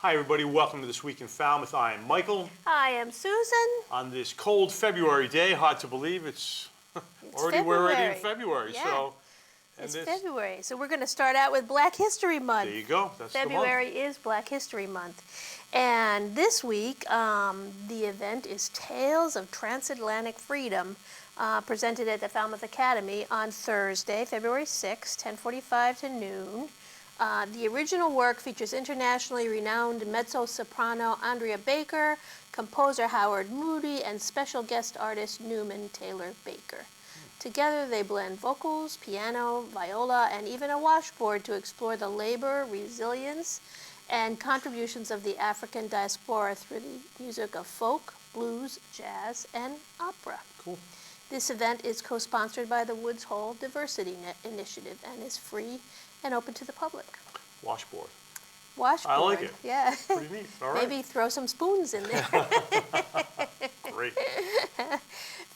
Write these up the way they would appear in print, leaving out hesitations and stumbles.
Hi everybody, welcome to This Week in Falmouth. I am Michael. I am Susan. On this cold February day, hard to believe we're already in February. Yeah. So, It's February, so we're going to start out with Black History Month. There you go, that's February the month. is Black History Month. And this week, the event is Tales of Transatlantic Freedom, presented at the Falmouth Academy on Thursday, February 6, 10:45 to noon. The original work features internationally renowned mezzo-soprano Andrea Baker, composer Howard Moody, and special guest artist Newman Taylor Baker. Together they blend vocals, piano, viola, and even a washboard to explore the labor, resilience, and contributions of the African diaspora through the music of folk, blues, jazz, and opera. Cool. This event is co-sponsored by the Woods Hole Diversity Initiative and is free and open to the public. Washboard. Washboard. I like it. Yeah. Pretty neat. All right. Maybe throw some spoons in there. Great.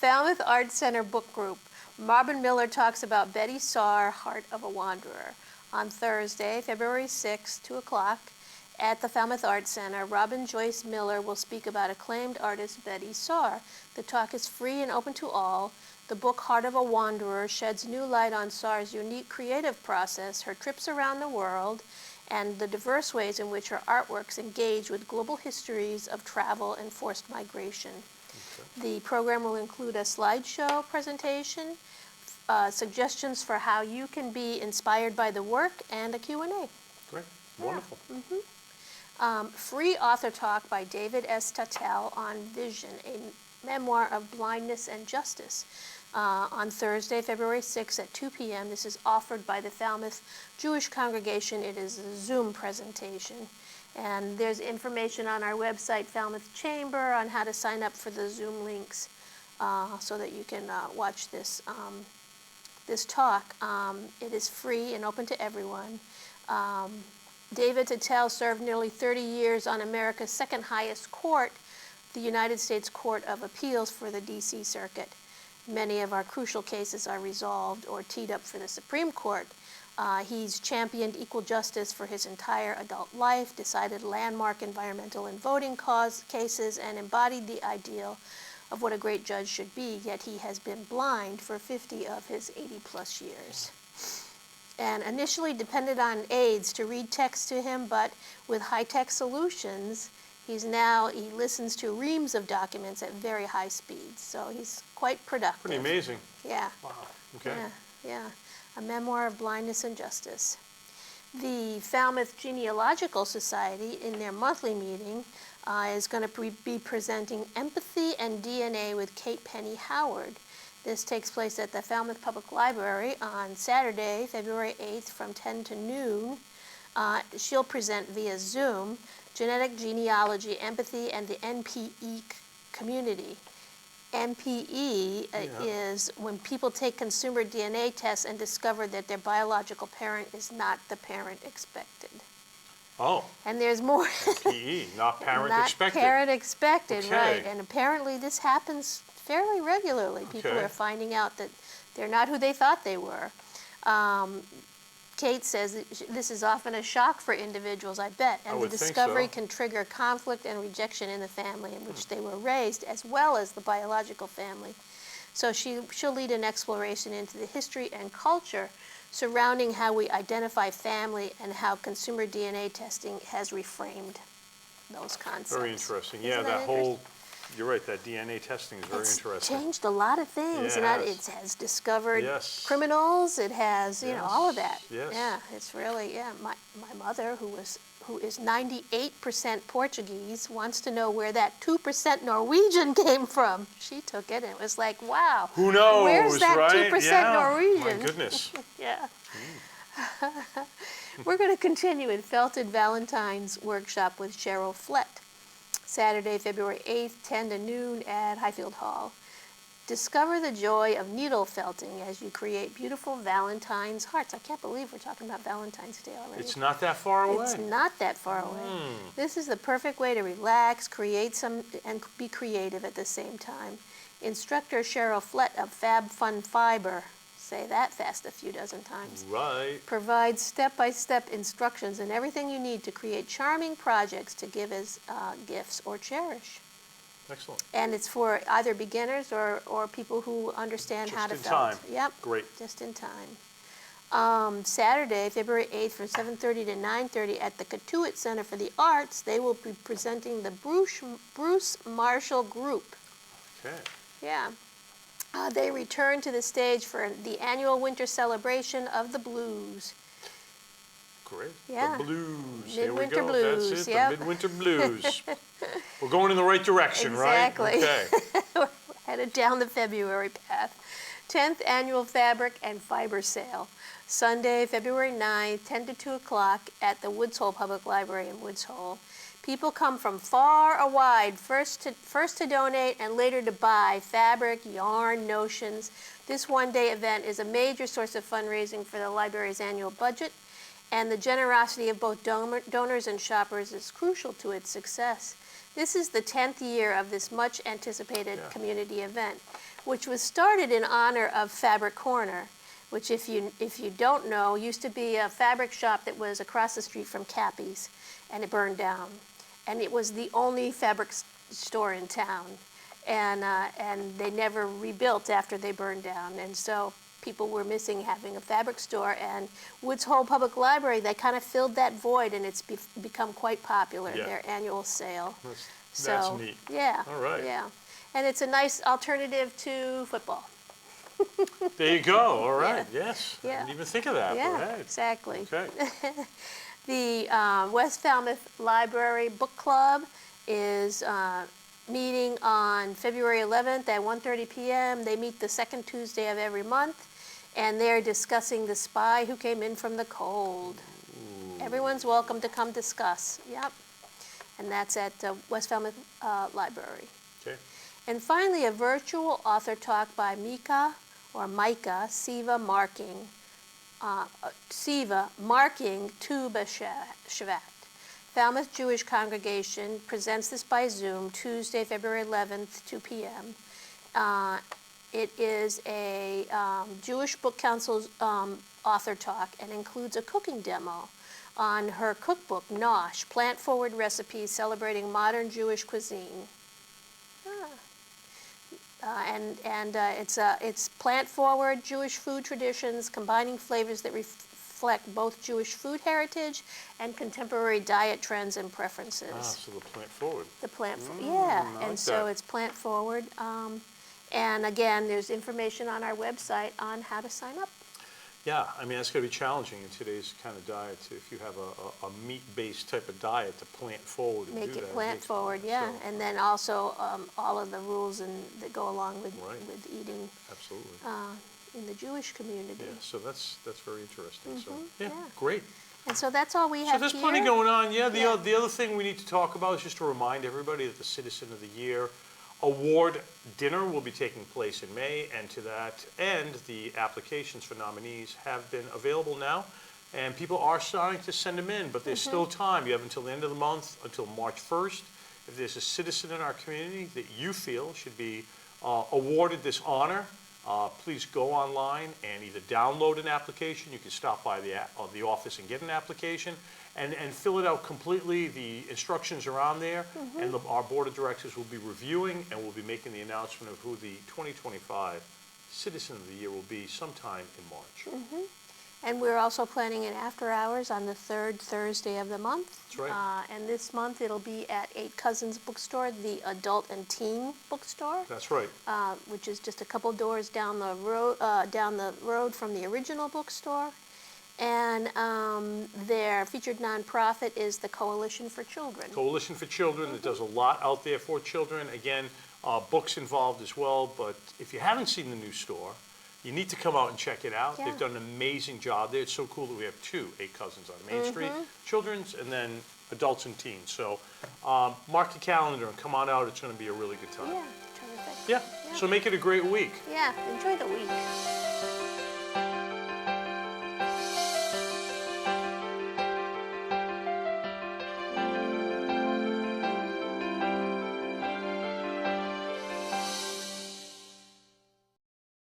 Falmouth Arts Center Book Group. Marvin Miller talks about Betty Saar, Heart of a Wanderer. On Thursday, February 6, 2 o'clock, at the Falmouth Arts Center, Robin Joyce Miller will speak about acclaimed artist Betty Saar. The talk is free and open to all. The book Heart of a Wanderer sheds new light on Saar's unique creative process, her trips around the world, and the diverse ways in which her artworks engage with global histories of travel and forced migration. Okay. The program will include a slideshow presentation, suggestions for how you can be inspired by the work, and a Q&A. Great. Wonderful. Yeah. Mm-hmm. Free author talk by David S. Tatel on Vision, a memoir of blindness and justice. On Thursday, February 6 at 2 p.m. This is offered by the Falmouth Jewish Congregation. It is a Zoom presentation. And there's information on our website, Falmouth Chamber, on how to sign up for the Zoom links so that you can watch this, this talk. It is free and open to everyone. David Tatel served nearly 30 years on America's second highest court, the United States Court of Appeals for the D.C. Circuit. Many of our crucial cases are resolved or teed up for the Supreme Court. He's championed equal justice for his entire adult life, decided landmark environmental and voting cases, and embodied the ideal of what a great judge should be, yet he has been blind for 50 of his 80-plus years. And initially depended on aides to read text to him, but with high-tech solutions, he listens to reams of documents at very high speeds, so he's quite productive. Pretty amazing. Yeah. Wow. Okay. Yeah. A memoir of blindness and justice. The Falmouth Genealogical Society, in their monthly meeting, is going to be presenting Empathy and DNA with Kate Penny Howard. This takes place at the Falmouth Public Library on Saturday, February 8th from 10 to noon. She'll present via Zoom Genetic Genealogy, Empathy, and the NPE community. NPE is when people take consumer DNA tests and discover that their biological parent is not the parent expected. Oh. And there's more. NPE, not parent expected. Not parent expected, okay. Right. And apparently this happens fairly regularly. People are finding out that they're not who they thought they were. Kate says this is often a shock for individuals, I bet, and the discovery can trigger conflict and rejection in the family in which they were raised, as well as the biological family. So she'll lead an exploration into the history and culture surrounding how we identify family and how consumer DNA testing has reframed those concepts. Very interesting. Isn't that whole, you're right, that DNA testing is very interesting. It's changed a lot of things. Yeah, it has discovered criminals. It has, yes. all of that. Yes. Yeah, it's really, My mother, who is 98% Portuguese, wants to know where that 2% Norwegian came from. She took it and it was like, wow. Who knows, where's that right? 2% Norwegian? My goodness. Yeah. We're going to continue in Felted Valentine's workshop with Cheryl Flett. Saturday, February 8th, 10 to noon at Highfield Hall. Discover the joy of needle felting as you create beautiful Valentine's hearts. I can't believe we're talking about Valentine's Day already. It's not that far away. It's not that far away. This is the perfect way to relax, create and be creative at the same time. Instructor Cheryl Flett of Fab Fun Fiber Say that fast a few dozen times. Right. Provides step-by-step instructions and everything you need to create charming projects to give as gifts or cherish. Excellent. And it's for either beginners or people who understand how to Just in felt. time. Yep. Great. Just in time. Saturday, February 8th from 7:30 to 9:30 at the Catuit Center for the Arts, they will be presenting the Bruce Marshall Group. Okay. Yeah. They return to the stage for the annual winter celebration of the blues. Great. Yeah. The blues. Here we Midwinter go. blues, That's it. yep. The midwinter blues. We're going in the right direction, Exactly. right? Okay. We're headed down the February path. 10th annual fabric and fiber sale. Sunday, February 9th, 10 to 2 o'clock at the Woods Hole Public Library in Woods Hole. People come from far and wide, first to donate and later to buy fabric, yarn, notions. This one-day event is a major source of fundraising for the library's annual budget, and the generosity of both donors and shoppers is crucial to its success. This is the 10th year of this much-anticipated community event, which was started in honor of Fabric Corner, which if you don't know, used to be a fabric shop that was across the street from Cappy's, and it burned down. And it was the only fabric store in town, and they never rebuilt after they burned down. And so people were missing having a fabric store, and Woods Hole Public Library, they kind of filled that void, and it's become quite popular, their annual sale. That's neat. Yeah. All right. Yeah. And it's a nice alternative to football. There you go. All right. Yes. Yeah. I didn't even think of that. Yeah, Right. exactly. Okay. The West Falmouth Library Book Club is meeting on February 11th at 1:30 p.m. They meet the second Tuesday of every month, and they're discussing The Spy Who Came In From the Cold. Ooh. Everyone's welcome to come discuss. Yep. And that's at West Falmouth Library. Okay. And finally, a virtual author talk by Micah Siva marking Tu B'Shavat. Falmouth Jewish Congregation presents this by Zoom Tuesday, February 11th, 2 p.m. It is a Jewish Book Council's author talk and includes a cooking demo on her cookbook, Nosh, Plant-Forward Recipes Celebrating Modern Jewish Cuisine. It's plant-forward Jewish food traditions, combining flavors that reflect both Jewish food heritage and contemporary diet trends and preferences. So the plant-forward. The yeah, I and like so that. it's plant-forward. And again, there's information on our website on how to sign up. Yeah, I mean, that's going to be challenging in today's kind of diet. If you have a meat-based type of diet, to plant forward and Make do it that. plant forward, yeah. So, And then also all of the rules that go along with eating absolutely. in the Jewish community. Yeah, so that's very interesting. So yeah. Great. And so that's all we have So there's here. plenty going on. Yeah, the other thing we need to talk about is just to remind everybody that the Citizen of the Year Award dinner will be taking place in May, and to that end, the applications for nominees have been available now, and people are starting to send them in, but there's still time. You have until the end of the month, until March 1st. If there's a citizen in our community that you feel should be awarded this honor, please go online and either download an application. You can stop by the office and get an application, and fill it out completely. The instructions are on there, and our board of directors will be reviewing, and we'll be making the announcement of who the 2025 Citizen of the Year will be sometime in March. And we're also planning an after hours on the third Thursday of the month. That's right. And this month it'll be at 8 Cousins Bookstore, the adult and teen bookstore. That's right. Which is just a couple doors down the road from the original bookstore. And their featured nonprofit is the Coalition for Children. Coalition for Children that does a lot out there for children. Again, books involved as well, but if you haven't seen the new store, you need to come out and check it out. Yeah. They've done an amazing job there. It's so cool that we have 8 Cousins on Main Street, children's and then adults and teens. So mark your calendar and come on out. It's going to be a really good time. Yeah, terrific. Yeah. So make it a great week. Yeah, enjoy the week.